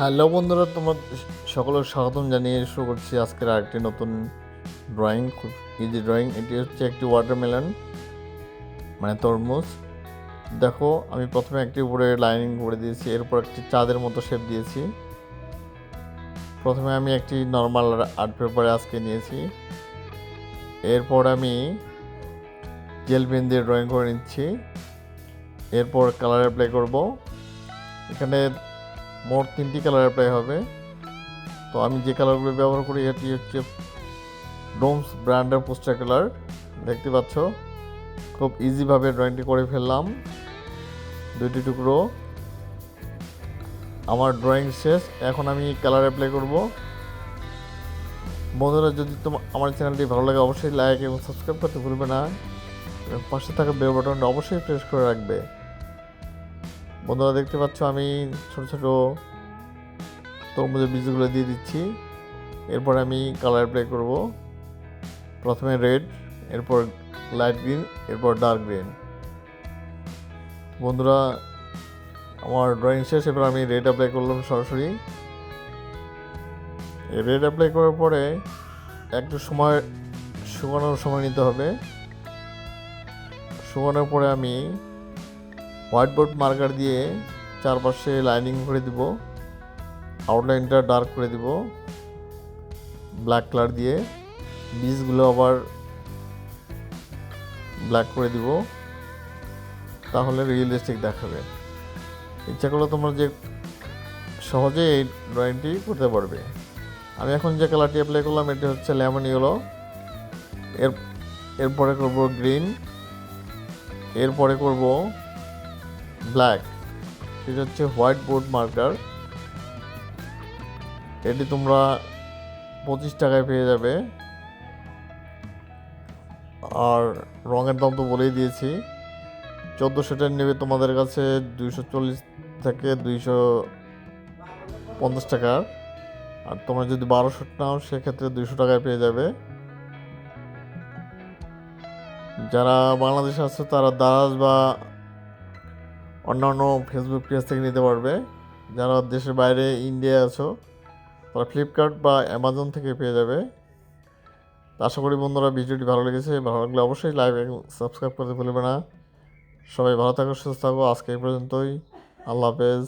Hello বন্ধুরা, তোমার সকলের স্বাগতম জানিয়ে শুরু করছি আজকের আরেকটি নতুন ড্রয়িং। খুব ইজি ড্রয়িং। এটি হচ্ছে একটি ওয়াটারমেলন, মানে তরমুজ। দেখো, আমি প্রথমে একটি উপরে লাইনিং করে দিয়েছি, এরপর একটি চাঁদের মতো শেপ দিয়েছি। প্রথমে আমি একটি নর্মাল আর্ট পেপারে আজকে নিয়েছি, এরপর আমি জেল পেন দিয়ে ড্রয়িং করে নিচ্ছি। এরপর কালার অ্যাপ্লাই করব। এখানে মোট 3টি কালার অ্যাপ্লাই হবে। তো আমি যে কালারগুলো ব্যবহার করি এটি হচ্ছে ডোমস ব্র্যান্ডের পোস্টার কালার। দেখতে পাচ্ছ, খুব ইজিভাবে ড্রয়িংটি করে ফেললাম। 2টি টুকরো। আমার ড্রয়িং শেষ। এখন আমি কালার অ্যাপ্লাই করব। বন্ধুরা, যদি আমার চ্যানেলটি ভালো লাগে অবশ্যই লাইক এবং সাবস্ক্রাইব করতে ভুলবে না, এবং পাশে থাকা বেল বাটনটা অবশ্যই প্রেস করে রাখবে। বন্ধুরা, দেখতে পাচ্ছ আমি ছোট ছোট তরমুজের বীজগুলো দিয়ে দিচ্ছি। এরপর আমি কালার অ্যাপ্লাই করব। প্রথমে রেড, এরপর লাইট গ্রিন, এরপর ডার্ক গ্রিন। বন্ধুরা, আমার ড্রয়িং শেষ। এবার আমি রেড অ্যাপ্লাই করলাম সরাসরি। রেড অ্যাপ্লাই করার পরে একটু সময় শুকানোর সময় নিতে হবে। শুকানোর পরে আমি হোয়াইট বোর্ড মার্কার দিয়ে চারপাশে লাইনিং করে দিব, আউটলাইনটা ডার্ক করে দিব ব্ল্যাক কালার দিয়ে। বীজগুলো আবার ব্ল্যাক করে দিব, তাহলে রিয়েলিস্টিক দেখাবে। ইচ্ছা করলে তোমরা যে সহজে এই ড্রয়িংটি করতে পারবে। আমি এখন যে কালারটি অ্যাপ্লাই করলাম এটি হচ্ছে লেমন ইয়েলো। এর এরপরে করব গ্রিন, এরপরে করব ব্ল্যাক। সেটা হচ্ছে হোয়াইট বোর্ড মার্কার। এটি তোমরা 25 টাকায় পেয়ে যাবে। আর রঙের দাম তো বলেই দিয়েছি, 1400 টাকা নেবে তোমাদের কাছে 240 থেকে 250 টাকার। আর তোমরা যদি 1200 নাও সেক্ষেত্রে 200 টাকায় পেয়ে যাবে। যারা বাংলাদেশে আছে তারা দারাজ বা অন্যান্য ফেসবুক পেজ থেকে নিতে পারবে। যারা দেশের বাইরে ইন্ডিয়া আছো তারা ফ্লিপকার্ট বা অ্যামাজন থেকে পেয়ে যাবে। আশা করি বন্ধুরা ভিডিওটি ভালো লেগেছে। ভালো লাগলে অবশ্যই লাইক এবং সাবস্ক্রাইব করতে ভুলবে না। সবাই ভালো থাকো, সুস্থ থাকো। আজকে এই পর্যন্তই। আল্লাহ হাফেজ।